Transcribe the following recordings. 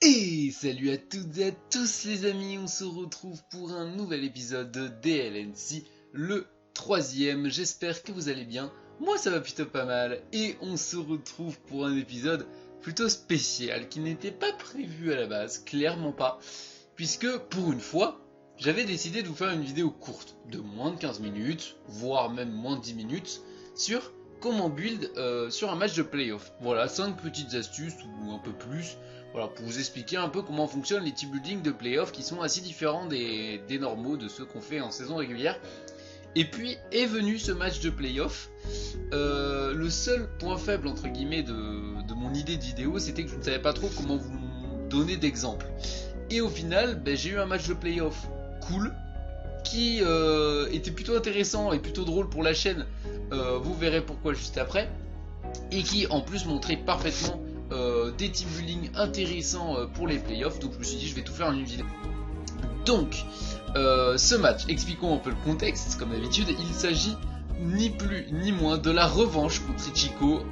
Et salut à toutes et à tous les amis, on se retrouve pour un nouvel épisode de DLNC, le troisième. J'espère que vous allez bien, moi ça va plutôt pas mal. Et on se retrouve pour un épisode plutôt spécial qui n'était pas prévu à la base, clairement pas. Puisque pour une fois, j'avais décidé de vous faire une vidéo courte, de moins de 15 minutes, voire même moins de 10 minutes, sur comment build sur un match de playoff. Voilà, 5 petites astuces ou un peu plus. Voilà, pour vous expliquer un peu comment fonctionnent les team building de playoff qui sont assez différents des normaux, de ceux qu'on fait en saison régulière. Et puis est venu ce match de playoff. Le seul point faible entre guillemets de mon idée de vidéo, c'était que je ne savais pas trop comment vous donner d'exemples. Et au final, j'ai eu un match de playoff cool, qui était plutôt intéressant et plutôt drôle pour la chaîne. Vous verrez pourquoi juste après. Et qui en plus montrait parfaitement des team building intéressants pour les playoffs. Donc je me suis dit je vais tout faire en une vidéo. Donc ce match, expliquons un peu le contexte. Comme d'habitude, il s'agit ni plus ni moins de la revanche contre Ichigo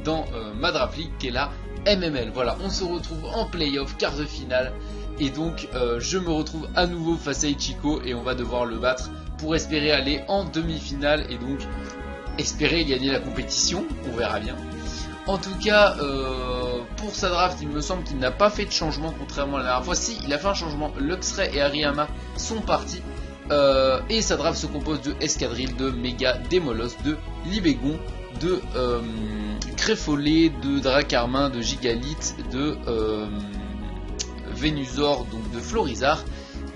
dans Madrap League, qui est la MML. Voilà, on se retrouve en playoff, quart de finale. Et donc je me retrouve à nouveau face à Ichigo et on va devoir le battre pour espérer aller en demi-finale et donc espérer gagner la compétition. On verra bien. En tout cas, pour sa draft, il me semble qu'il n'a pas fait de changement contrairement à la dernière fois. Si, il a fait un changement. Luxray et Hariyama sont partis. Et sa draft se compose de Escadrille, de Mega, d'Emolos, de Libégon, de Créfolé, de Dracarmin, de Gigalith, de Vénusor, donc de Florizard,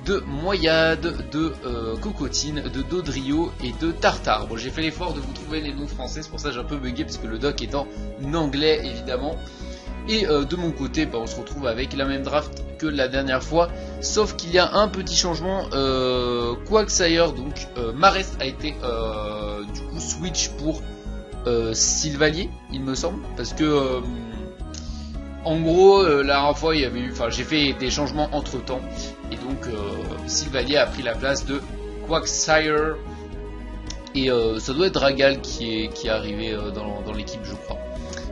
de Moyade, de Cocotine, de Dodrio et de Tartare. Bon, j'ai fait l'effort de vous trouver les noms français, c'est pour ça que j'ai un peu bugué parce que le doc est en anglais évidemment. Et de mon côté, on se retrouve avec la même draft que la dernière fois, sauf qu'il y a un petit changement. Quagsire, donc Marest a été du coup switch pour Sylvalier, il me semble, parce que en gros, la dernière fois, il y avait eu, j'ai fait des changements entre temps, et donc Sylvalier a pris la place de Quagsire, et ça doit être Dragal qui est arrivé dans l'équipe, je crois.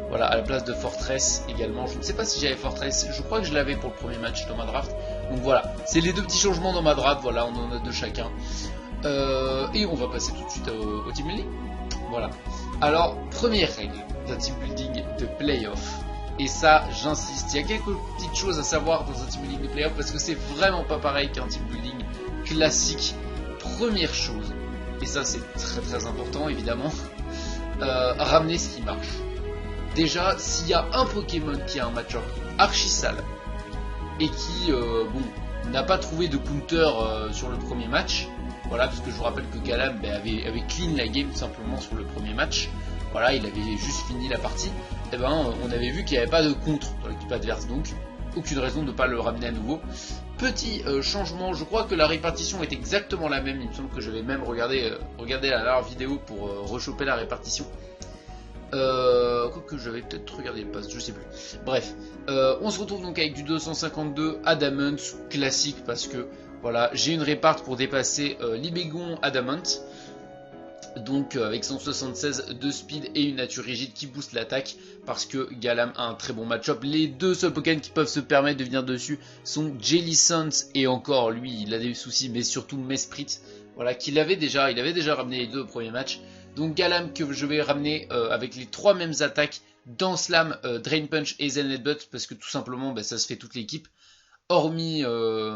Voilà, à la place de Fortress également. Je ne sais pas si j'avais Fortress, je crois que je l'avais pour le premier match dans ma draft. Donc voilà, c'est les deux petits changements dans ma draft, voilà, on en a deux chacun. Et on va passer tout de suite au team building. Voilà. Alors, première règle d'un team building de playoff. Et ça, j'insiste, il y a quelques petites choses à savoir dans un team building de playoff parce que c'est vraiment pas pareil qu'un team building classique. Première chose, et ça c'est très très important évidemment, ramener ce qui marche. Déjà, s'il y a un Pokémon qui a un match-up archi sale et qui n'a pas trouvé de counter sur le premier match, voilà, parce que je vous rappelle que Galam avait clean la game tout simplement sur le premier match, voilà, il avait juste fini la partie, et on avait vu qu'il n'y avait pas de contre dans l'équipe adverse, donc aucune raison de ne pas le ramener à nouveau. Petit changement, je crois que la répartition est exactement la même, il me semble que je vais même regarder la dernière vidéo pour rechoper la répartition. Quoique j'avais peut-être regardé le pass, je sais plus. Bref, on se retrouve donc avec du 252 Adamant classique parce que voilà, j'ai une réparte pour dépasser Libégon Adamant. Donc avec 176 de speed et une nature rigide qui booste l'attaque parce que Galam a un très bon match-up. Les deux seuls Pokémon qui peuvent se permettre de venir dessus sont Jellicent et encore lui il a des soucis mais surtout Mesprit. Voilà, il avait déjà ramené les deux au premier match. Donc Galam que je vais ramener avec les trois mêmes attaques dans Slam, Drain Punch et Zen Headbutt parce que tout simplement ça se fait toute l'équipe. Hormis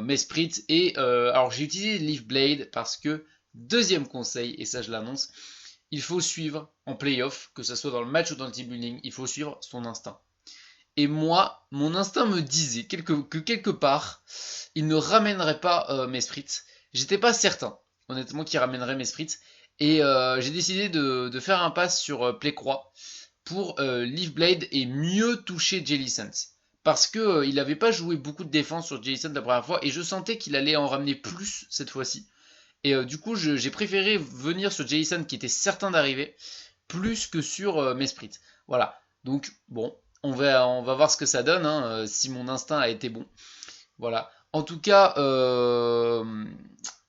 Mesprit et alors j'ai utilisé Leaf Blade parce que deuxième conseil, et ça je l'annonce, il faut suivre en playoff, que ce soit dans le match ou dans le team building, il faut suivre son instinct. Et moi, mon instinct me disait que quelque part, il ne ramènerait pas Mesprit. J'étais pas certain, honnêtement, qu'il ramènerait Mesprit. Et j'ai décidé de faire un pass sur Playcroix pour Leaf Blade et mieux toucher Jellicent. Parce que il n'avait pas joué beaucoup de défense sur Jellicent la première fois, et je sentais qu'il allait en ramener plus cette fois-ci. Et du coup, j'ai préféré venir sur Jellicent qui était certain d'arriver, plus que sur Mesprit. Voilà. Donc, bon, on va voir ce que ça donne, hein, si mon instinct a été bon. Voilà. En tout cas,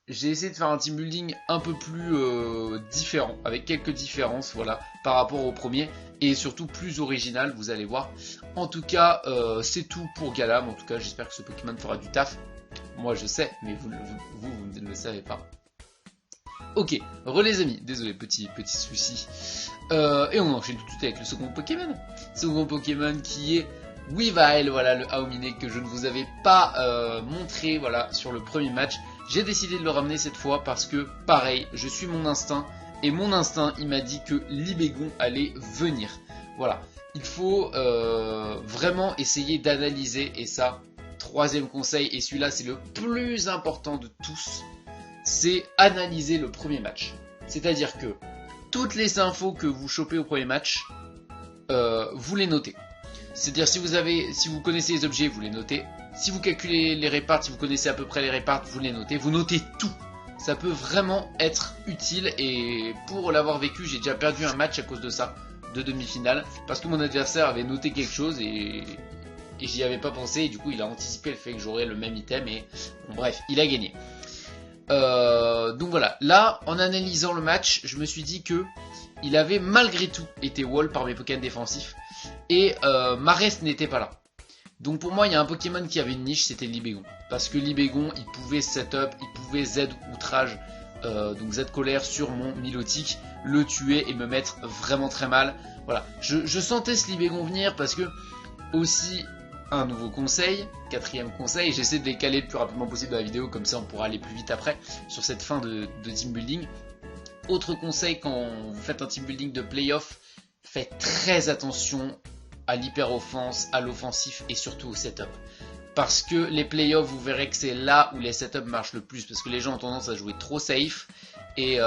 j'ai essayé de faire un team building un peu plus différent, avec quelques différences, voilà, par rapport au premier, et surtout plus original, vous allez voir. En tout cas, c'est tout pour Galam. En tout cas, j'espère que ce Pokémon fera du taf. Moi, je sais, mais vous ne le savez pas. Ok, les amis, désolé, petit souci. Et on enchaîne tout de suite avec le second Pokémon. Second Pokémon qui est Weavile, voilà, le Aomine que je ne vous avais pas montré, voilà, sur le premier match. J'ai décidé de le ramener cette fois parce que, pareil, je suis mon instinct. Et mon instinct, il m'a dit que Libégon allait venir. Voilà, il faut vraiment essayer d'analyser. Et ça, troisième conseil, et celui-là c'est le plus important de tous, c'est analyser le premier match. C'est-à-dire que toutes les infos que vous chopez au premier match, vous les notez. C'est-à-dire si vous connaissez les objets, vous les notez. Si vous calculez les réparts, si vous connaissez à peu près les réparts, vous les notez. Vous notez tout. Ça peut vraiment être utile, et pour l'avoir vécu, j'ai déjà perdu un match à cause de ça, de demi-finale, parce que mon adversaire avait noté quelque chose et j'y avais pas pensé, et du coup il a anticipé le fait que j'aurais le même item, et bon, bref, il a gagné. Donc voilà, là en analysant le match, je me suis dit que il avait malgré tout été wall par mes Pokémon défensifs, et Marest n'était pas là. Donc pour moi il y a un Pokémon qui avait une niche, c'était Libégon. Parce que Libégon il pouvait setup, il pouvait Z outrage, donc Z colère sur mon Milotic, le tuer et me mettre vraiment très mal. Voilà, je sentais ce Libégon venir parce que aussi un nouveau conseil, quatrième conseil, j'essaie de les caler le plus rapidement possible dans la vidéo, comme ça on pourra aller plus vite après sur cette fin de team building. Autre conseil, quand vous faites un team building de playoff, faites très attention à l'hyper-offense, à l'offensif et surtout au setup. Parce que les playoffs, vous verrez que c'est là où les setups marchent le plus, parce que les gens ont tendance à jouer trop safe, et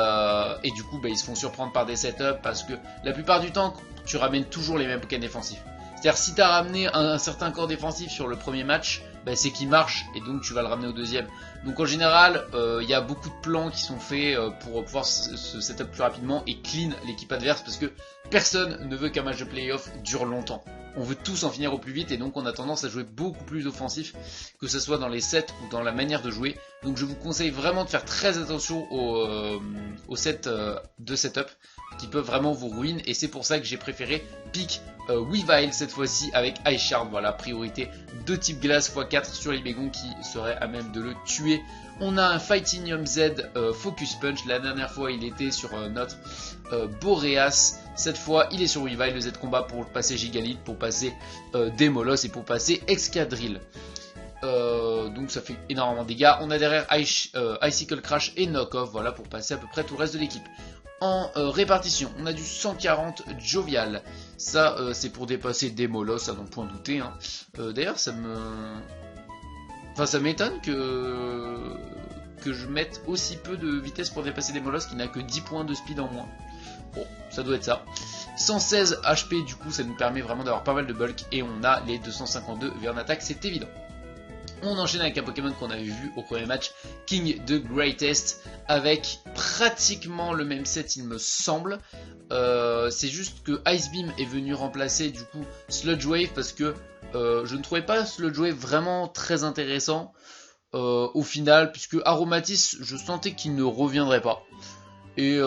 du coup bah, ils se font surprendre par des setups, parce que la plupart du temps tu ramènes toujours les mêmes Pokémon défensifs. C'est-à-dire si tu as ramené un certain corps défensif sur le premier match, bah, c'est qu'il marche, et donc tu vas le ramener au deuxième. Donc en général, il y a beaucoup de plans qui sont faits pour pouvoir se setup plus rapidement et clean l'équipe adverse, parce que personne ne veut qu'un match de playoff dure longtemps. On veut tous en finir au plus vite, et donc on a tendance à jouer beaucoup plus offensif, que ce soit dans les sets ou dans la manière de jouer. Donc je vous conseille vraiment de faire très attention aux sets de setup qui peuvent vraiment vous ruiner, et c'est pour ça que j'ai préféré pick Weavile cette fois-ci avec Ice Shard. Voilà, priorité de type glace x4 sur Libégon qui serait à même de le tuer. On a un Fightinium Z Focus Punch. La dernière fois il était sur notre Boreas. Cette fois il est sur Weavile, le Z combat pour passer Gigalith, pour passer Démolos et pour passer Excadrill. Donc ça fait énormément de dégâts. On a derrière Icicle Crash et Knock Off, voilà, pour passer à peu près tout le reste de l'équipe. En répartition, on a du 140 Jovial. Ça, c'est pour dépasser Démolos, à n'en point douter. Hein. D'ailleurs, ça m'étonne que je mette aussi peu de vitesse pour dépasser Démolos, qui n'a que 10 points de speed en moins. Bon, ça doit être ça. 116 HP, du coup, ça nous permet vraiment d'avoir pas mal de bulk. Et on a les 252 vers une attaque, c'est évident. On enchaîne avec un Pokémon qu'on avait vu au premier match, King the Greatest, avec pratiquement le même set il me semble. C'est juste que Ice Beam est venu remplacer du coup Sludge Wave, parce que je ne trouvais pas Sludge Wave vraiment très intéressant au final, puisque Aromatis je sentais qu'il ne reviendrait pas. Et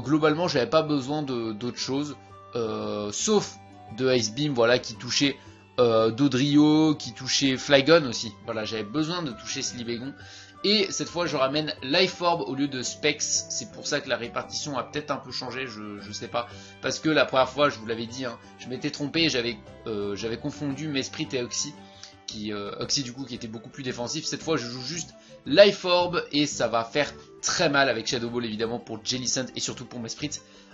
globalement j'avais pas besoin d'autre chose, sauf de Ice Beam, voilà, qui touchait Dodrio, qui touchait Flygon aussi. Voilà, j'avais besoin de toucher ce Libégon. Et cette fois je ramène Life Orb au lieu de Specs. C'est pour ça que la répartition a peut-être un peu changé, je sais pas. Parce que la première fois, je vous l'avais dit, hein, je m'étais trompé, j'avais confondu Mesprit et Oxy. Oxy du coup qui était beaucoup plus défensif. Cette fois je joue juste Life Orb et ça va faire très mal avec Shadow Ball évidemment pour Jellicent et surtout pour Mesprit.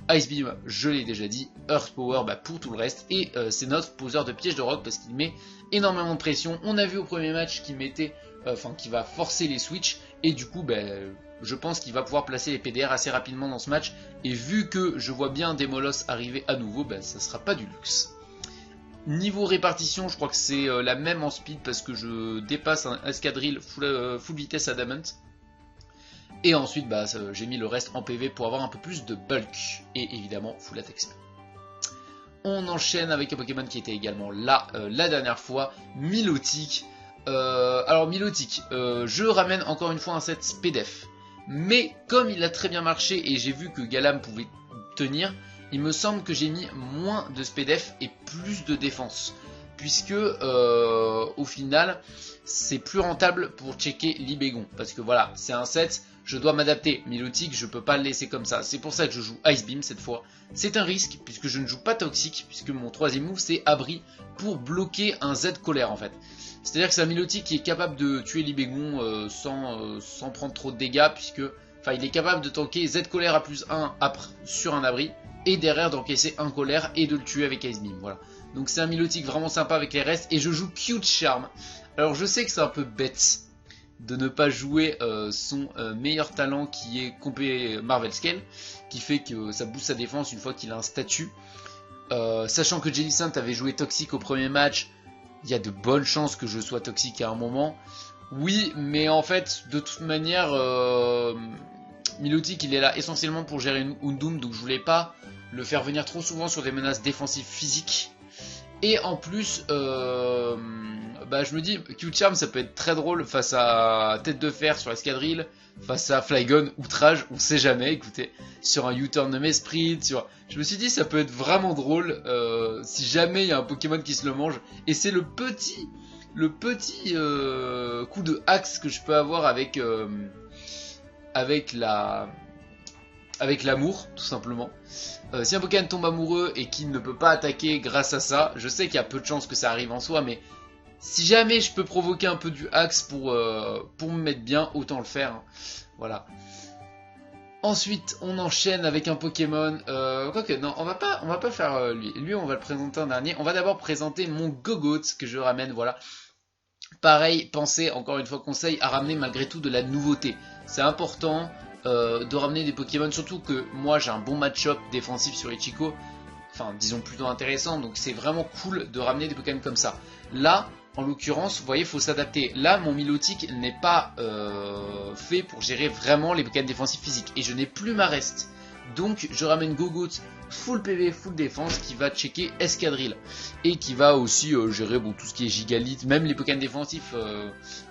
Ice Beam, je l'ai déjà dit. Earth Power bah, pour tout le reste. Et c'est notre poseur de piège de rock parce qu'il met énormément de pression. On a vu au premier match qu'il mettait, qui va forcer les switches. Et du coup, bah, je pense qu'il va pouvoir placer les PDR assez rapidement dans ce match. Et vu que je vois bien Démolos arriver à nouveau, bah, ça sera pas du luxe. Niveau répartition, je crois que c'est la même en speed parce que je dépasse un escadrille full vitesse Adamant. Et ensuite, bah, j'ai mis le reste en PV pour avoir un peu plus de bulk. Et évidemment, full attack speed. On enchaîne avec un Pokémon qui était également là la dernière fois, Milotic. Alors Milotic, je ramène encore une fois un set SPDF. Mais comme il a très bien marché et j'ai vu que Galam pouvait tenir, il me semble que j'ai mis moins de SPDF et plus de défense. Puisque au final, c'est plus rentable pour checker Libégon. Parce que voilà, c'est un set, je dois m'adapter. Milotic, je peux pas le laisser comme ça. C'est pour ça que je joue Ice Beam cette fois. C'est un risque, puisque je ne joue pas Toxic, puisque mon troisième move c'est Abri pour bloquer un Z colère en fait. C'est-à-dire que c'est un Milotic qui est capable de tuer Libégon sans prendre trop de dégâts, puisque enfin, il est capable de tanker Z colère à +1 sur un abri, et derrière d'encaisser un colère et de le tuer avec Ice Beam. Voilà. Donc c'est un Milotic vraiment sympa avec les restes, et je joue Cute Charm. Alors je sais que c'est un peu bête de ne pas jouer son meilleur talent qui est Compé Marvel Scale, qui fait que ça booste sa défense une fois qu'il a un statut. Sachant que Jellicent avait joué Toxic au premier match, il y a de bonnes chances que je sois Toxic à un moment. Oui, mais en fait, de toute manière, Milotic il est là essentiellement pour gérer une Undoom, donc je voulais pas le faire venir trop souvent sur des menaces défensives physiques. Et en plus, je me dis, Q-Charm ça peut être très drôle face à Tête de Fer sur Escadrille, face à Flygon, Outrage, on sait jamais, écoutez, sur un U-Turn de Mesprit, je me suis dit ça peut être vraiment drôle si jamais il y a un Pokémon qui se le mange. Et c'est le petit coup de axe que je peux avoir avec l'amour, tout simplement. Si un Pokémon tombe amoureux et qu'il ne peut pas attaquer grâce à ça, je sais qu'il y a peu de chances que ça arrive en soi, mais si jamais je peux provoquer un peu du axe pour me mettre bien, autant le faire. Hein. Voilà. Ensuite, on enchaîne avec un Pokémon. Quoique, non, on va pas faire lui. Lui, on va le présenter en dernier. On va d'abord présenter mon Gogoat que je ramène, voilà. Pareil, pensez, encore une fois, conseil à ramener malgré tout de la nouveauté. C'est important de ramener des Pokémon, surtout que moi j'ai un bon match-up défensif sur Ichigo. Enfin, disons plutôt intéressant, donc c'est vraiment cool de ramener des Pokémon comme ça. Là, en l'occurrence, vous voyez, il faut s'adapter. Là, mon Milotic n'est pas fait pour gérer vraiment les Pokémon défensifs physiques. Et je n'ai plus ma reste. Donc, je ramène Gogoat full PV, full défense, qui va checker Escadrille. Et qui va aussi gérer tout ce qui est Gigalith, même les Pokémon défensifs,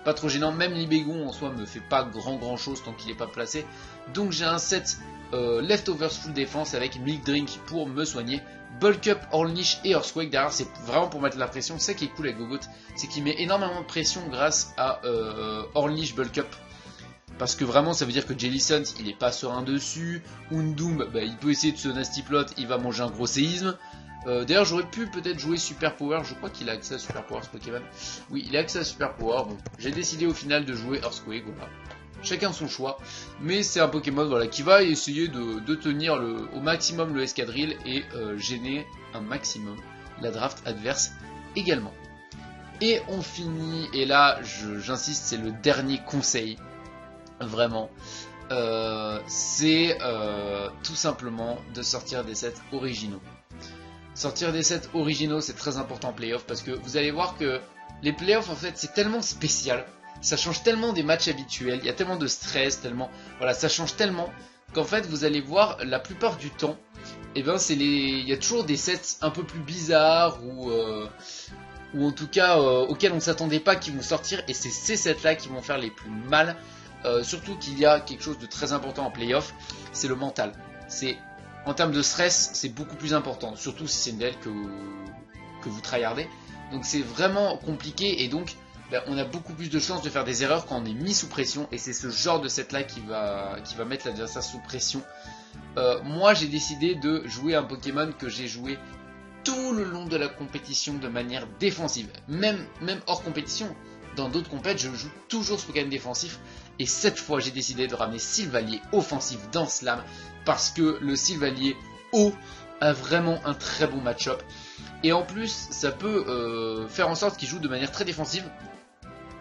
pas trop gênant. Même Libégon en soi me fait pas grand chose tant qu'il n'est pas placé. Donc, j'ai un set Leftovers full défense avec Milk Drink pour me soigner. Bulk Up, Ornish et Earthquake. Derrière, c'est vraiment pour mettre la pression. C'est ça qui est cool avec Gogoat, c'est qu'il met énormément de pression grâce à Ornish Bulk Up. Parce que vraiment, ça veut dire que Jellicent, il est pas serein dessus. Undoom, il peut essayer de se nasty plot, il va manger un gros séisme. D'ailleurs, j'aurais pu peut-être jouer Super Power. Je crois qu'il a accès à Super Power, ce Pokémon. Oui, il a accès à Super Power. Bon, j'ai décidé au final de jouer Earthquake. Voilà. Chacun son choix, mais c'est un Pokémon voilà, qui va essayer de tenir au maximum le escadrille et gêner un maximum la draft adverse également. Et on finit, et là j'insiste, c'est le dernier conseil, vraiment, c'est tout simplement de sortir des sets originaux. Sortir des sets originaux c'est très important en playoff, parce que vous allez voir que les playoffs en fait c'est tellement spécial. Ça change tellement des matchs habituels, il y a tellement de stress, voilà, ça change tellement qu'en fait vous allez voir la plupart du temps, il y a toujours des sets un peu plus bizarres ou en tout cas auxquels on ne s'attendait pas qui vont sortir, et c'est ces sets là qui vont faire les plus mal, surtout qu'il y a quelque chose de très important en playoff, c'est le mental. En termes de stress, c'est beaucoup plus important, surtout si c'est une DL que vous tryhardez, donc c'est vraiment compliqué, et donc on a beaucoup plus de chances de faire des erreurs quand on est mis sous pression, et c'est ce genre de set là qui va mettre l'adversaire sous pression. Moi j'ai décidé de jouer un Pokémon que j'ai joué tout le long de la compétition de manière défensive, même hors compétition. Dans d'autres compétitions je joue toujours ce Pokémon défensif, et cette fois j'ai décidé de ramener Sylvalier offensif dans Slam, parce que le Sylvalier haut a vraiment un très bon match-up, et en plus ça peut faire en sorte qu'il joue de manière très défensive.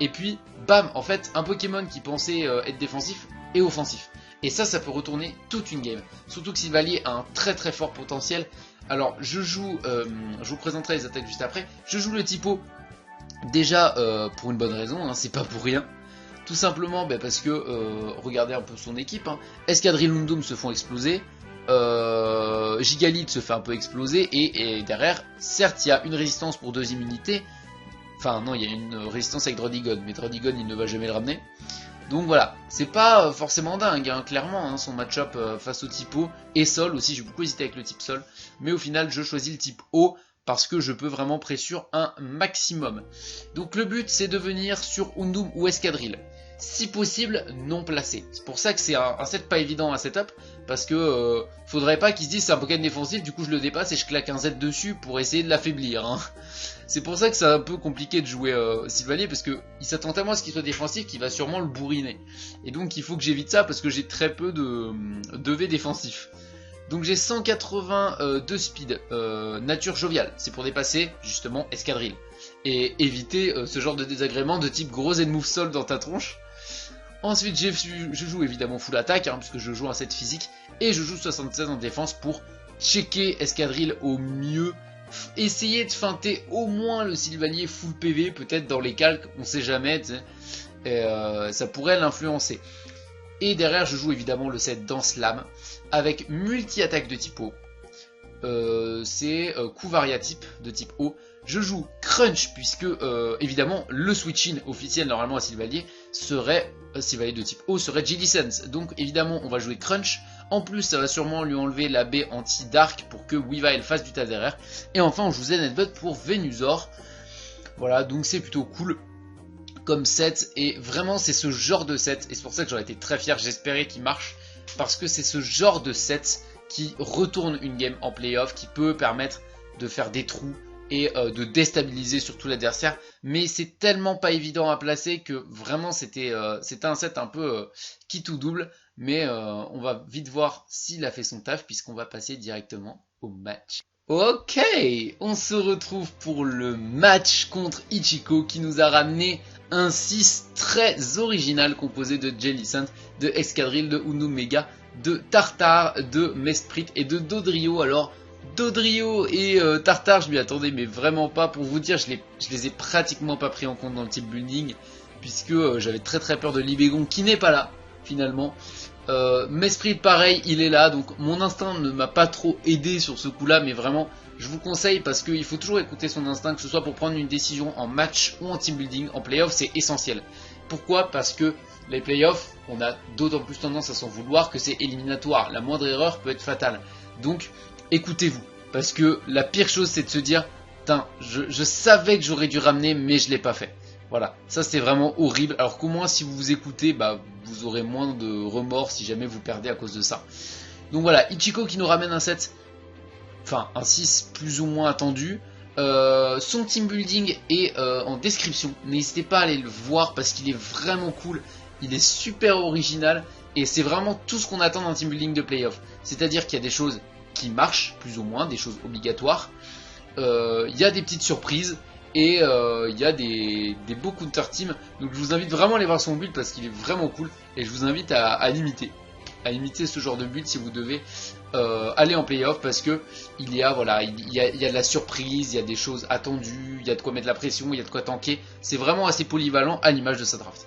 Et puis, bam, en fait, un Pokémon qui pensait être défensif est offensif. Et ça peut retourner toute une game. Surtout que Sylvalier a un très fort potentiel. Alors, je vous présenterai les attaques juste après. Je joue le typo, déjà pour une bonne raison, hein, c'est pas pour rien. Tout simplement parce que, regardez un peu son équipe, hein. Escadrille Undoom se font exploser. Gigalith se fait un peu exploser. Et derrière, certes, il y a une résistance pour 2 immunités. Enfin non, il y a une résistance avec Drodigon, mais Drodigon il ne va jamais le ramener. Donc voilà, c'est pas forcément dingue, hein, clairement, hein, son match-up face au type O, et Sol aussi, j'ai beaucoup hésité avec le type Sol, mais au final je choisis le type O, parce que je peux vraiment pressure un maximum. Donc le but c'est de venir sur Undum ou Escadrille. Si possible, non placé. C'est pour ça que c'est un set pas évident à setup, parce que faudrait pas qu'il se dise c'est un Pokémon défensif, du coup je le dépasse et je claque un Z dessus pour essayer de l'affaiblir. Hein. C'est pour ça que c'est un peu compliqué de jouer Sylvanier, parce qu'il s'attend tellement à ce qu'il soit défensif qu'il va sûrement le bourriner. Et donc il faut que j'évite ça, parce que j'ai très peu de V défensif. Donc j'ai 182 speed, nature joviale, c'est pour dépasser justement Escadrille. Et éviter ce genre de désagrément de type gros move sol dans ta tronche. Ensuite je joue évidemment full attaque, hein, puisque je joue un set physique. Et je joue 76 en défense pour checker Escadrille au mieux. Essayer de feinter au moins le Sylvanier full PV, peut-être dans les calques, on sait jamais, et, ça pourrait l'influencer. Et derrière je joue évidemment le set Danse Lame, avec multi-attaque de type O. C'est coup variatype de type O. Je joue Crunch, puisque évidemment le switch-in officiel normalement à Sylvanier serait, Sylvanier de type O serait Jellicent. Donc évidemment on va jouer Crunch. En plus ça va sûrement lui enlever la baie anti-dark pour que Weavile fasse du tas derrière. Et enfin on joue Zenheadbutt pour Venusaur. Voilà, donc c'est plutôt cool comme set, et vraiment c'est ce genre de set, et c'est pour ça que j'aurais été très fier, j'espérais qu'il marche, parce que c'est ce genre de set qui retourne une game en playoff, qui peut permettre de faire des trous et de déstabiliser surtout l'adversaire, mais c'est tellement pas évident à placer que vraiment c'était un set un peu qui tout double, mais on va vite voir s'il a fait son taf, puisqu'on va passer directement au match. Ok, on se retrouve pour le match contre Ichiko, qui nous a ramené un 6 très original composé de Jellicent, de Escadrille, de Undum Mega, de Tartare, de Mesprit et de Dodrio. Alors Dodrio et Tartare, je m'y attendais mais vraiment pas. Pour vous dire, je les ai pratiquement pas pris en compte dans le type building, puisque j'avais très peur de Libégon qui n'est pas là finalement. Mesprit pareil, il est là, donc mon instinct ne m'a pas trop aidé sur ce coup là, mais vraiment je vous conseille, parce qu'il faut toujours écouter son instinct, que ce soit pour prendre une décision en match ou en team building. En playoff c'est essentiel. Pourquoi? Parce que les playoffs, on a d'autant plus tendance à s'en vouloir que c'est éliminatoire, la moindre erreur peut être fatale. Donc écoutez-vous, parce que la pire chose c'est de se dire putain, je savais que j'aurais dû ramener mais je l'ai pas fait. Voilà, ça c'est vraiment horrible, alors qu'au moins si vous vous écoutez, bah, vous aurez moins de remords si jamais vous perdez à cause de ça. Donc voilà, Ichiko qui nous ramène un 7, enfin un 6 plus ou moins attendu. Son team building est en description, n'hésitez pas à aller le voir parce qu'il est vraiment cool, il est super original et c'est vraiment tout ce qu'on attend d'un team building de playoff. C'est-à-dire qu'il y a des choses qui marchent, plus ou moins, des choses obligatoires, il y a des petites surprises, et il y a des beaux counter team, donc je vous invite vraiment à aller voir son build parce qu'il est vraiment cool, et je vous invite à l'imiter, ce genre de build si vous devez aller en playoff, parce que il y a de la surprise, il y a des choses attendues, il y a de quoi mettre la pression, il y a de quoi tanker, c'est vraiment assez polyvalent à l'image de sa draft.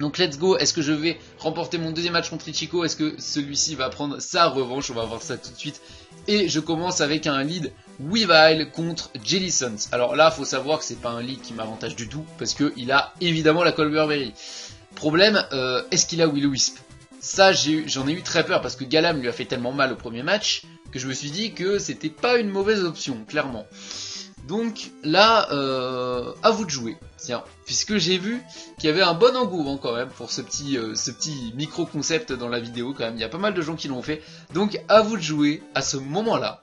Donc let's go, est-ce que je vais remporter mon deuxième match contre Ichiko? Est-ce que celui-ci va prendre sa revanche? On va voir ça tout de suite. Et je commence avec un lead Weavile contre Jellicent. Alors là, faut savoir que c'est pas un lead qui m'avantage du tout, parce qu'il a évidemment la Colberberry. Problème, est-ce qu'il a Will-O-Wisp? Ça, j'en ai eu très peur, parce que Galam lui a fait tellement mal au premier match, que je me suis dit que c'était pas une mauvaise option, clairement. Donc là, à vous de jouer, tiens, puisque j'ai vu qu'il y avait un bon engouement quand même pour ce petit micro-concept dans la vidéo quand même, il y a pas mal de gens qui l'ont fait, donc à vous de jouer à ce moment-là,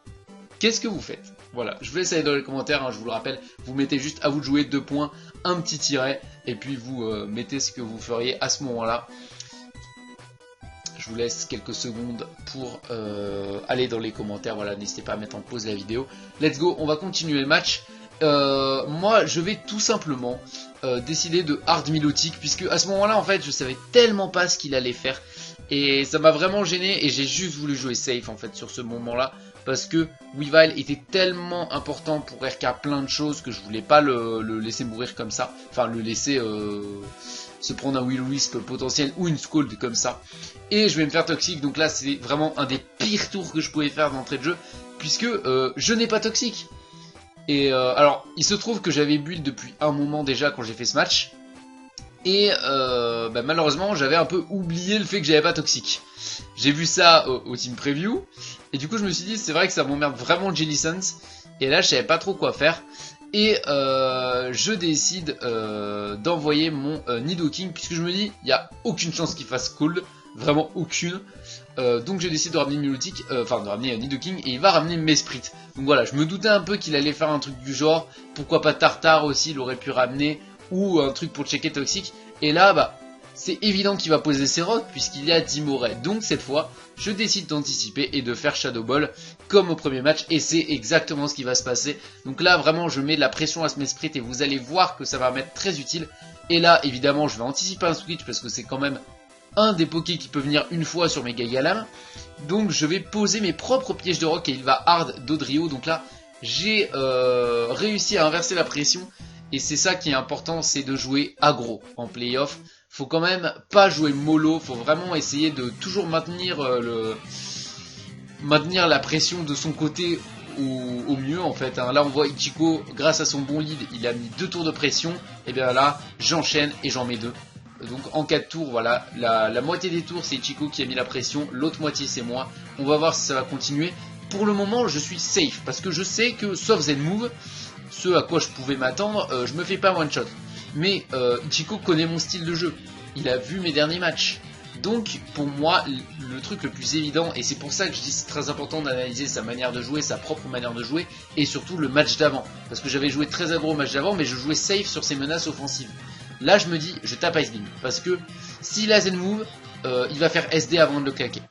qu'est-ce que vous faites? Voilà, je vous laisse aller dans les commentaires, hein, je vous le rappelle, vous mettez juste à vous de jouer 2 points, un petit tiret, et puis vous mettez ce que vous feriez à ce moment-là. Je vous laisse quelques secondes pour aller dans les commentaires, voilà, n'hésitez pas à mettre en pause la vidéo. Let's go, on va continuer le match. Moi, je vais tout simplement décider de hard milotic, puisque à ce moment-là, en fait, je savais tellement pas ce qu'il allait faire. Et ça m'a vraiment gêné, et j'ai juste voulu jouer safe, en fait, sur ce moment-là. Parce que Weavile était tellement important pour RK plein de choses que je voulais pas le laisser mourir comme ça. Enfin, le laisser se prendre un Will-O-Wisp potentiel ou une Scald comme ça. Et je vais me faire toxique, donc là c'est vraiment un des pires tours que je pouvais faire d'entrée de jeu, puisque je n'ai pas toxique. Et alors, il se trouve que j'avais build depuis un moment déjà quand j'ai fait ce match. Et malheureusement j'avais un peu oublié le fait que j'avais pas toxique. J'ai vu ça au team preview et du coup je me suis dit c'est vrai que ça m'emmerde vraiment Jellicent. Et là je savais pas trop quoi faire. Et je décide d'envoyer mon Nidoking puisque je me dis il n'y a aucune chance qu'il fasse cold. Vraiment aucune. Donc je décide de ramener Milotic, enfin de ramener Nidoking et il va ramener Mesprit. Donc voilà, je me doutais un peu qu'il allait faire un truc du genre. Pourquoi pas Tartare aussi, il aurait pu ramener. Ou un truc pour checker toxique. Et là, bah, c'est évident qu'il va poser ses rocks puisqu'il y a Timoret. Donc cette fois, je décide d'anticiper et de faire Shadow Ball comme au premier match. Et c'est exactement ce qui va se passer. Donc là, vraiment, je mets de la pression à ce Mesprit et vous allez voir que ça va m'être très utile. Et là, évidemment, je vais anticiper un switch parce que c'est quand même un des pokés qui peut venir une fois sur mes Gagalam. Donc je vais poser mes propres pièges de rock et il va hard Dodrio. Donc là, j'ai réussi à inverser la pression. Et c'est ça qui est important, c'est de jouer aggro en playoff. Faut quand même pas jouer mollo, faut vraiment essayer de toujours maintenir la pression de son côté au mieux en fait. Hein. Là on voit Ichiko, grâce à son bon lead, il a mis 2 tours de pression. Et bien là, j'enchaîne et j'en mets 2. Donc en 4 tours, voilà, la moitié des tours c'est Ichiko qui a mis la pression, l'autre moitié c'est moi. On va voir si ça va continuer. Pour le moment, je suis safe parce que je sais que sauf Z-Move, ce à quoi je pouvais m'attendre, je me fais pas one shot. Mais Ichiko connaît mon style de jeu, il a vu mes derniers matchs. Donc pour moi, le truc le plus évident, et c'est pour ça que je dis c'est très important d'analyser sa manière de jouer, sa propre manière de jouer, et surtout le match d'avant. Parce que j'avais joué très aggro au match d'avant, mais je jouais safe sur ses menaces offensives. Là je me dis, je tape Ice Beam, parce que s'il a Z-Move, il va faire SD avant de le claquer.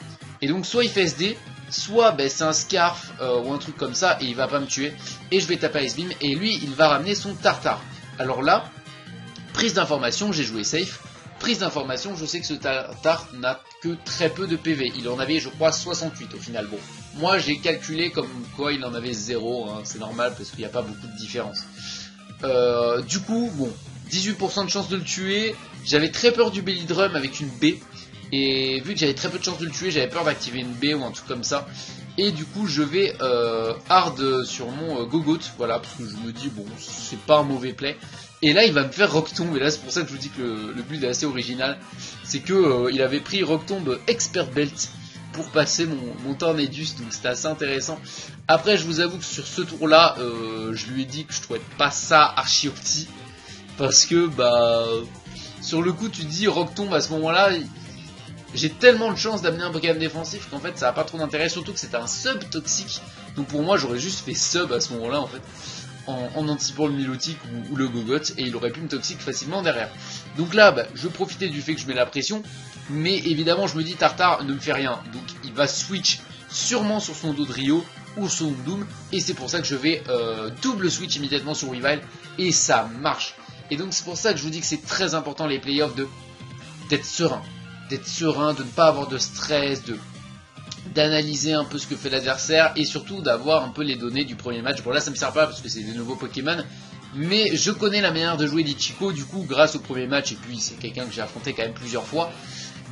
Et donc soit il fait SD, soit c'est un Scarf ou un truc comme ça et il va pas me tuer. Et je vais taper Ice Beam et lui il va ramener son Tartare. Alors là, prise d'information, j'ai joué safe. Prise d'information, je sais que ce Tartare n'a que très peu de PV. Il en avait je crois 68 au final. Bon, moi j'ai calculé comme quoi il en avait 0, hein. C'est normal parce qu'il n'y a pas beaucoup de différence. Du coup, bon, 18% de chance de le tuer. J'avais très peur du Belly Drum avec une B. Et vu que j'avais très peu de chance de le tuer, j'avais peur d'activer une B ou un truc comme ça. Et du coup je vais hard sur mon Gogoat, voilà, parce que je me dis bon c'est pas un mauvais play. Et là il va me faire Rock Tomb, et là c'est pour ça que je vous dis que le build est assez original. C'est que il avait pris Rock Tomb Expert Belt pour passer mon Tornadus, donc c'était assez intéressant. Après je vous avoue que sur ce tour là, je lui ai dit que je trouvais pas ça archi opti. Parce que bah sur le coup tu te dis Rock Tomb à ce moment là... J'ai tellement de chance d'amener un Pokémon défensif qu'en fait ça n'a pas trop d'intérêt, surtout que c'était un sub toxique. Donc pour moi j'aurais juste fait sub à ce moment là en fait, en anticipant le Milotic ou le Gogoat, et il aurait pu me toxique facilement derrière. Donc là je profitais du fait que je mets la pression, mais évidemment je me dis Tartare ne me fait rien, donc il va switch sûrement sur son Dodrio ou son Doom, et c'est pour ça que je vais double switch immédiatement sur Weavile, et ça marche. Et donc c'est pour ça que je vous dis que c'est très important les playoffs d'être serein. D'être serein, de ne pas avoir de stress, d'analyser un peu ce que fait l'adversaire et surtout d'avoir un peu les données du premier match. Bon là ça me sert pas parce que c'est des nouveaux Pokémon, mais je connais la manière de jouer d'Ichiko du coup grâce au premier match, et puis c'est quelqu'un que j'ai affronté quand même plusieurs fois.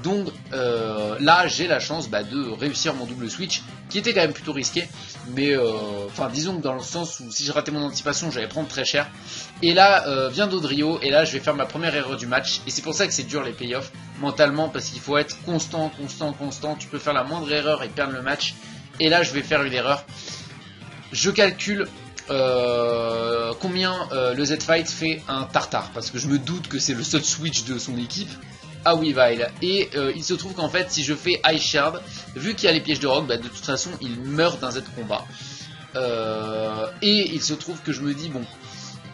Donc là j'ai la chance de réussir mon double switch qui était quand même plutôt risqué, mais enfin disons que dans le sens où si je ratais mon anticipation j'allais prendre très cher. Et là vient Dodrio, et là je vais faire ma première erreur du match, et c'est pour ça que c'est dur les playoffs mentalement, parce qu'il faut être constant, tu peux faire la moindre erreur et perdre le match. Et là je vais faire une erreur, je calcule combien le Z-Fight fait un Tartare, parce que je me doute que c'est le seul switch de son équipe à Weavile, et il se trouve qu'en fait si je fais Ice Shard, vu qu'il y a les pièges de rock, de toute façon il meurt d'un Z combat, et il se trouve que je me dis bon,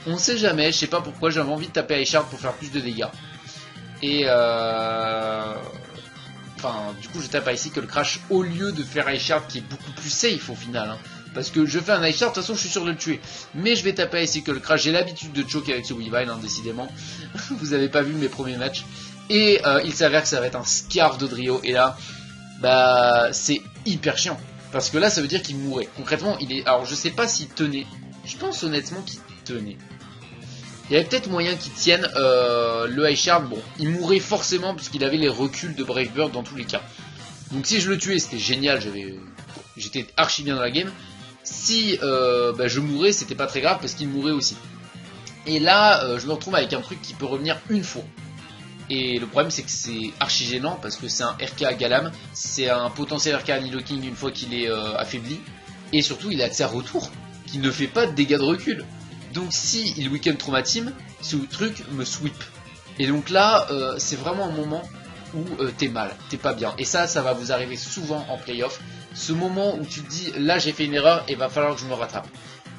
on sait jamais, je sais pas pourquoi j'avais envie de taper Ice Shard pour faire plus de dégâts, et enfin du coup je tape ici que le crash au lieu de faire Ice Shard qui est beaucoup plus safe au final, hein. Parce que je fais un Ice Shard, de toute façon je suis sûr de le tuer. Mais je vais taper ici que le crash, j'ai l'habitude de choke avec ce Weavile, hein, décidément. Vous avez pas vu mes premiers matchs. Et il s'avère que ça va être un Scarf Dodrio. Et là, c'est hyper chiant. Parce que là ça veut dire qu'il mourrait. Concrètement, il est... Alors je sais pas s'il tenait. Je pense honnêtement qu'il tenait. Il y avait peut-être moyen qu'il tienne le Ice Shard. Bon, il mourrait forcément puisqu'il avait les reculs de Brave Bird dans tous les cas. Donc si je le tuais, c'était génial. J'étais archi bien dans la game. Si je mourais, c'était pas très grave parce qu'il mourait aussi. Et là, je me retrouve avec un truc qui peut revenir une fois. Et le problème c'est que c'est archi gênant parce que c'est un RK à Galam, c'est un potentiel RK à Nidoking une fois qu'il est affaibli, et surtout il a accès à retour, qui ne fait pas de dégâts de recul. Donc si il weaken trop ma team, ce truc me sweep. Et donc là, c'est vraiment un moment où t'es mal, t'es pas bien. Et ça va vous arriver souvent en playoff. Ce moment où tu te dis, là j'ai fait une erreur et va falloir que je me rattrape.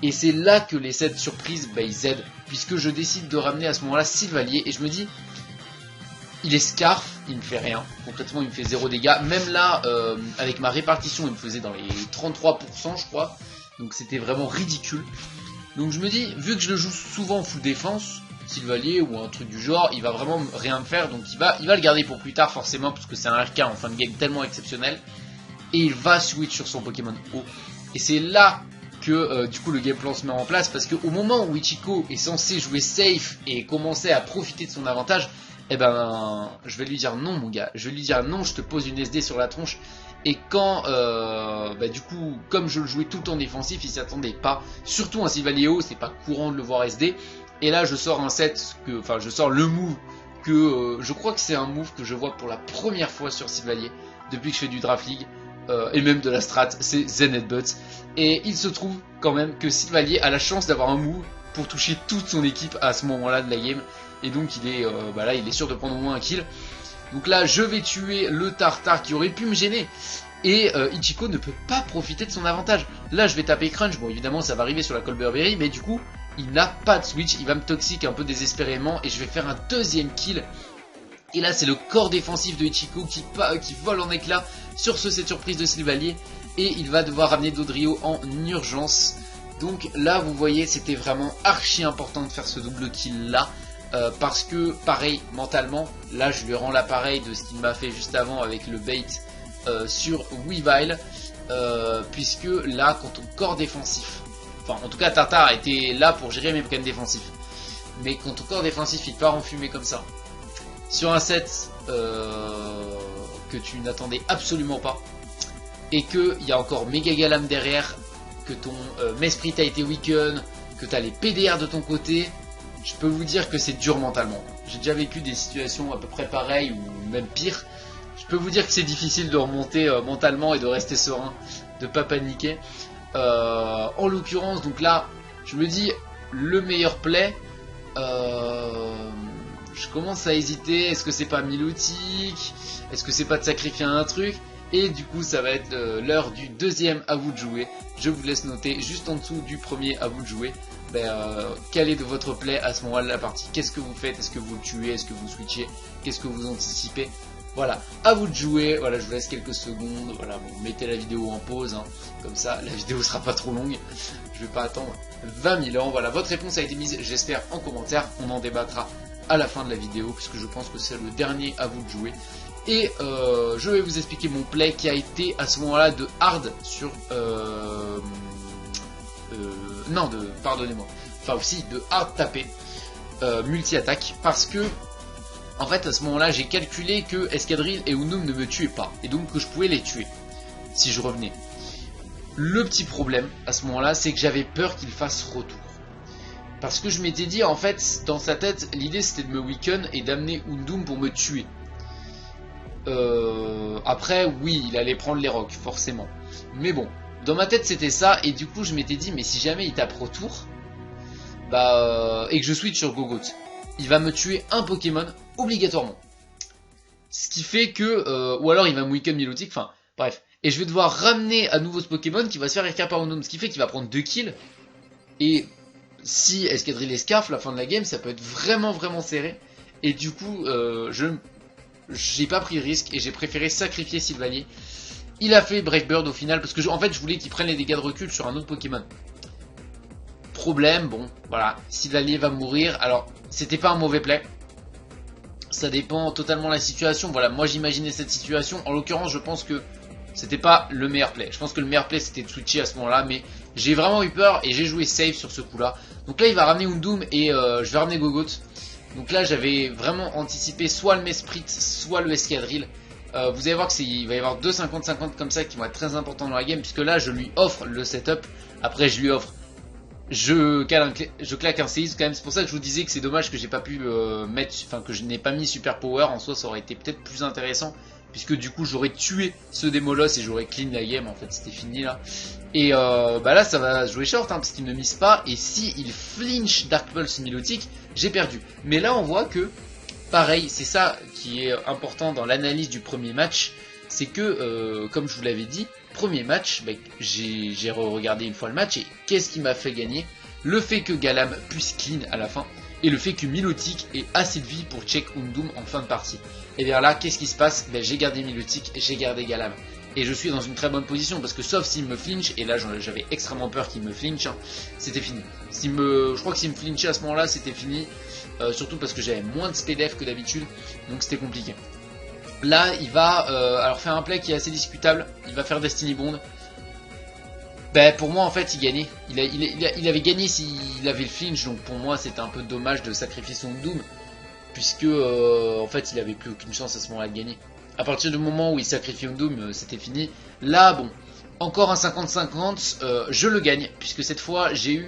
Et c'est là que les sets surprises, bah, ils aident, puisque je décide de ramener à ce moment-là Sylvalier, et je me dis, il est Scarf, il me fait rien, concrètement il me fait 0 dégâts, même là, avec ma répartition, il me faisait dans les 33% je crois, donc c'était vraiment ridicule. Donc je me dis, vu que je le joue souvent en full défense, Sylvalier ou un truc du genre, il va vraiment rien me faire, donc il va le garder pour plus tard forcément, parce que c'est un RK en fin de game tellement exceptionnel, et il va switch sur son Pokémon haut, et c'est là que du coup le game plan se met en place, parce qu'au moment où Ichiko est censé jouer safe et commencer à profiter de son avantage, eh ben je vais lui dire non mon gars, je vais lui dire non, je te pose une SD sur la tronche. Et quand bah, du coup comme je le jouais tout le temps défensif, il s'attendait pas, surtout un Sylvalier haut, c'est pas courant de le voir SD. Et là je sors un set, enfin je sors le move que je crois que c'est un move que je vois pour la première fois sur Sylvalier depuis que je fais du Draft League. Et même de la strat, c'est Zen Headbutt. Et il se trouve quand même que Sylvalier a la chance d'avoir un move pour toucher toute son équipe à ce moment là de la game. Et donc il est, bah là, il est sûr de prendre au moins un kill. Donc là je vais tuer le Tartare qui aurait pu me gêner. Et Ichiko ne peut pas profiter de son avantage. Là je vais taper Crunch, bon évidemment ça va arriver sur la Colberberry, mais du coup il n'a pas de switch, il va me toxique un peu désespérément. Et je vais faire un deuxième kill. Et là c'est le corps défensif de Ichiko qui vole en éclats sur ce set surprise de Sylvalier. Et il va devoir ramener Dodrio en urgence. Donc là vous voyez c'était vraiment archi important de faire ce double kill là. Parce que pareil mentalement, là je lui rends l'appareil de ce qu'il m'a fait juste avant avec le bait sur Weavile. Puisque là quand ton corps défensif, enfin en tout cas Tartare était là pour gérer mes Pokémon défensifs. Mais quand ton corps défensif il part en fumée comme ça, sur un set que tu n'attendais absolument pas, et qu'il y a encore Mega Galam derrière, que ton Mesprit a été weaken, que tu as les PDR de ton côté, je peux vous dire que c'est dur mentalement. J'ai déjà vécu des situations à peu près pareilles ou même pire. Je peux vous dire que c'est difficile de remonter mentalement et de rester serein, de pas paniquer. En l'occurrence, donc là, je me dis le meilleur play. Je commence à hésiter. Est-ce que c'est pas Milotic? Est-ce que c'est pas de sacrifier un truc? Et du coup ça va être l'heure du deuxième à vous de jouer. Je vous laisse noter juste en dessous du premier à vous de jouer. Quel est de votre play à ce moment-là de la partie? Qu'est-ce que vous faites? Est-ce que vous le tuez? Est-ce que vous switchez? Qu'est-ce que vous anticipez? Voilà, à vous de jouer. Voilà, je vous laisse quelques secondes. Voilà, bon, mettez la vidéo en pause, hein. Comme ça la vidéo sera pas trop longue. Je vais pas attendre 20 000 ans. Voilà, votre réponse a été mise, j'espère, en commentaire. On en débattra à la fin de la vidéo, puisque je pense que c'est le dernier à vous de jouer. Et je vais vous expliquer mon play qui a été à ce moment-là de hard sur... non, pardonnez-moi. Enfin aussi de hard taper multi-attaque. Parce que, en fait, à ce moment-là, j'ai calculé que Escadrille et Unum ne me tuaient pas. Et donc que je pouvais les tuer si je revenais. Le petit problème, à ce moment-là, c'est que j'avais peur qu'il fasse retour. Parce que je m'étais dit, en fait, dans sa tête, l'idée c'était de me weaken et d'amener Undum pour me tuer. Après, oui, il allait prendre les rocs, forcément. Mais bon, dans ma tête c'était ça, et du coup je m'étais dit, mais si jamais il tape retour, et que je switch sur Gogoat, il va me tuer un Pokémon obligatoirement. Ce qui fait que, ou alors il va me weaken Milotic, enfin, bref. Et je vais devoir ramener à nouveau ce Pokémon qui va se faire RK par Undum, ce qui fait qu'il va prendre 2 kills. Et si Escadrille et Scarf, la fin de la game, ça peut être vraiment serré. Et du coup, j'ai pas pris le risque et j'ai préféré sacrifier Sylvalier. Il a fait Brave Bird au final parce que en fait je voulais qu'il prenne les dégâts de recul sur un autre Pokémon. Problème, bon voilà, Sylvalier va mourir. Alors c'était pas un mauvais play. Ça dépend totalement de la situation. Voilà, moi j'imaginais cette situation. En l'occurrence je pense que c'était pas le meilleur play. Je pense que le meilleur play c'était de switcher à ce moment là. Mais j'ai vraiment eu peur et j'ai joué safe sur ce coup là. Donc là il va ramener Undum et je vais ramener Gogoat. Donc là j'avais vraiment anticipé soit le Mesprit, soit le Escadrille. Vous allez voir qu'il va y avoir deux 50-50 comme ça qui vont être très importants dans la game. Puisque là je lui offre le setup. Après je lui offre je claque un séisme quand même. C'est pour ça que je vous disais que c'est dommage que j'ai pas pu que je n'ai pas mis Super Power. En soi, ça aurait été peut-être plus intéressant. Puisque du coup, j'aurais tué ce Démolos et j'aurais clean la game. En fait, c'était fini là. Et là, ça va jouer short parce qu'il ne mise pas. Et si il flinch Dark Pulse Milotic, j'ai perdu. Mais là, on voit que, pareil, c'est ça qui est important dans l'analyse du premier match. C'est que, comme je vous l'avais dit, premier match, j'ai regardé une fois le match et qu'est-ce qui m'a fait gagner? Le fait que Galam puisse clean à la fin et le fait que Milotic ait assez de vie pour check Undum en fin de partie. Et bien là, qu'est-ce qui se passe? J'ai gardé Milotic, j'ai gardé Galam. Et je suis dans une très bonne position parce que sauf s'il me flinch, et là j'avais extrêmement peur qu'il me flinch, hein, c'était fini. Je crois que s'il me flinchait à ce moment-là, c'était fini. Surtout parce que j'avais moins de SPDF que d'habitude, donc c'était compliqué. Là, il va alors faire un play qui est assez discutable. Il va faire Destiny Bond. Pour moi, en fait, il gagnait. Il avait gagné s'il avait le flinch. Donc pour moi, c'était un peu dommage de sacrifier son Doom. Puisque, en fait, il avait plus aucune chance à ce moment-là de gagner. À partir du moment où il sacrifie Doom, c'était fini. Là, bon, encore un 50-50. Je le gagne. Puisque cette fois, j'ai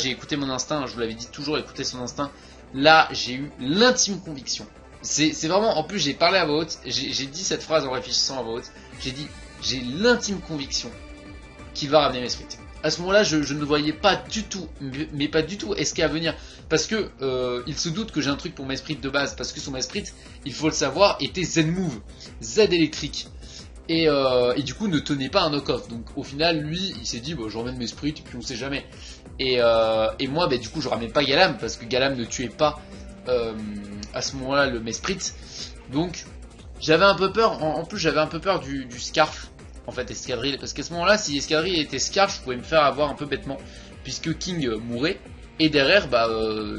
écouté mon instinct. Je vous l'avais dit, toujours écouter son instinct. Là, j'ai eu l'intime conviction. C'est vraiment, en plus j'ai parlé à voix haute, j'ai dit cette phrase en réfléchissant à voix haute, j'ai dit, j'ai l'intime conviction qu'il va ramener Mesprit. À ce moment-là, je ne voyais pas du tout, mais pas du tout, SK à venir, parce que il se doute que j'ai un truc pour Mesprit de base, parce que son Mesprit, il faut le savoir, était Zen Move, Z électrique, et du coup ne tenait pas un knock-off, donc au final, lui, il s'est dit, bon, je ramène Mesprit, et puis on sait jamais, et moi, du coup, je ramène pas Galam, parce que Galam ne tuait pas à ce moment-là le Mesprit, donc j'avais un peu peur, en plus j'avais un peu peur du Scarf, en fait, Escadrille, parce qu'à ce moment-là, si Escadrille était Scarf, je pouvais me faire avoir un peu bêtement, puisque King mourait, et derrière,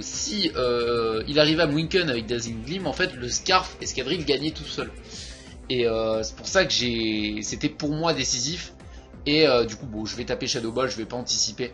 si il arrivait à Mwinken avec Dazzling Gleam, en fait, le Scarf Escadrille gagnait tout seul, et c'est pour ça que c'était pour moi décisif, et du coup, bon, je vais taper Shadow Ball, je vais pas anticiper.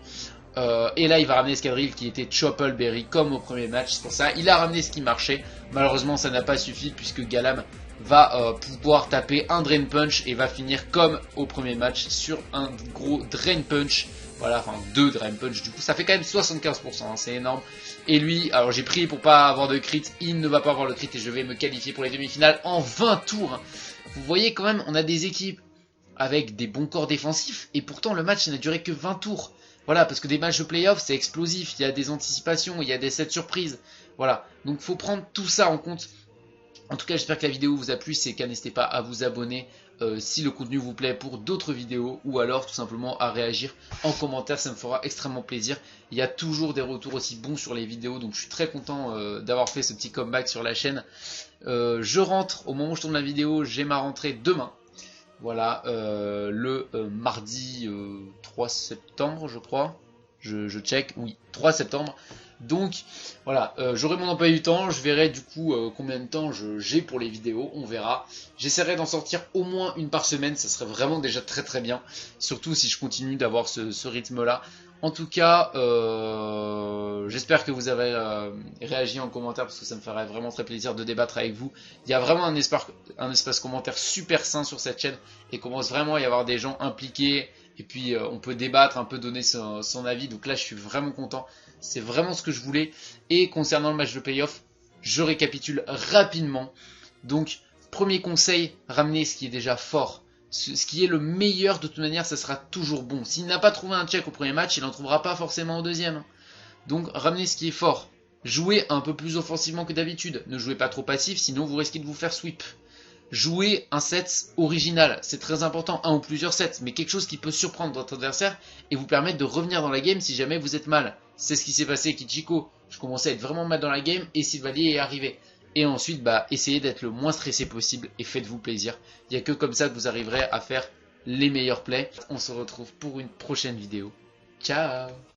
Et là il va ramener Escadrille qui était Choppleberry comme au premier match, c'est pour ça il a ramené ce qui marchait. Malheureusement ça n'a pas suffi puisque Galam va pouvoir taper un Drain Punch et va finir comme au premier match sur un gros Drain Punch. Voilà, enfin 2 Drain Punch, du coup ça fait quand même 75%, hein, c'est énorme. Et lui, alors j'ai prié pour pas avoir de crit, il ne va pas avoir le crit et je vais me qualifier pour les demi-finales en 20 tours. Vous voyez quand même, on a des équipes avec des bons corps défensifs et pourtant le match n'a duré que 20 tours. Voilà, parce que des matchs de playoff, c'est explosif, il y a des anticipations, il y a des sets surprises. Voilà, donc faut prendre tout ça en compte. En tout cas, j'espère que la vidéo vous a plu, c'est qu'à n'hésitez pas à vous abonner si le contenu vous plaît pour d'autres vidéos ou alors tout simplement à réagir en commentaire, ça me fera extrêmement plaisir. Il y a toujours des retours aussi bons sur les vidéos, donc je suis très content d'avoir fait ce petit comeback sur la chaîne. Je rentre, au moment où je tourne la vidéo, j'ai ma rentrée demain. Voilà, le mardi 3 septembre, je crois. Je check, oui, 3 septembre. Donc, voilà, j'aurai mon emploi du temps. Je verrai du coup combien de temps j'ai pour les vidéos. On verra. J'essaierai d'en sortir au moins une par semaine. Ça serait vraiment déjà très très bien. Surtout si je continue d'avoir ce rythme-là. En tout cas, j'espère que vous avez réagi en commentaire parce que ça me ferait vraiment très plaisir de débattre avec vous. Il y a vraiment un espace commentaire super sain sur cette chaîne et commence vraiment à y avoir des gens impliqués et puis on peut débattre, un peu donner son avis. Donc là, je suis vraiment content. C'est vraiment ce que je voulais. Et concernant le match de playoff, je récapitule rapidement. Donc, premier conseil, ramenez ce qui est déjà fort. Ce qui est le meilleur, de toute manière, ça sera toujours bon. S'il n'a pas trouvé un check au premier match, il n'en trouvera pas forcément au deuxième. Donc, ramenez ce qui est fort. Jouez un peu plus offensivement que d'habitude. Ne jouez pas trop passif, sinon vous risquez de vous faire sweep. Jouez un set original, c'est très important, un ou plusieurs sets, mais quelque chose qui peut surprendre votre adversaire et vous permettre de revenir dans la game si jamais vous êtes mal. C'est ce qui s'est passé avec Ichiko. Je commençais à être vraiment mal dans la game et Sylvalier est arrivé. Et ensuite, essayez d'être le moins stressé possible et faites-vous plaisir. Il n'y a que comme ça que vous arriverez à faire les meilleurs plays. On se retrouve pour une prochaine vidéo. Ciao!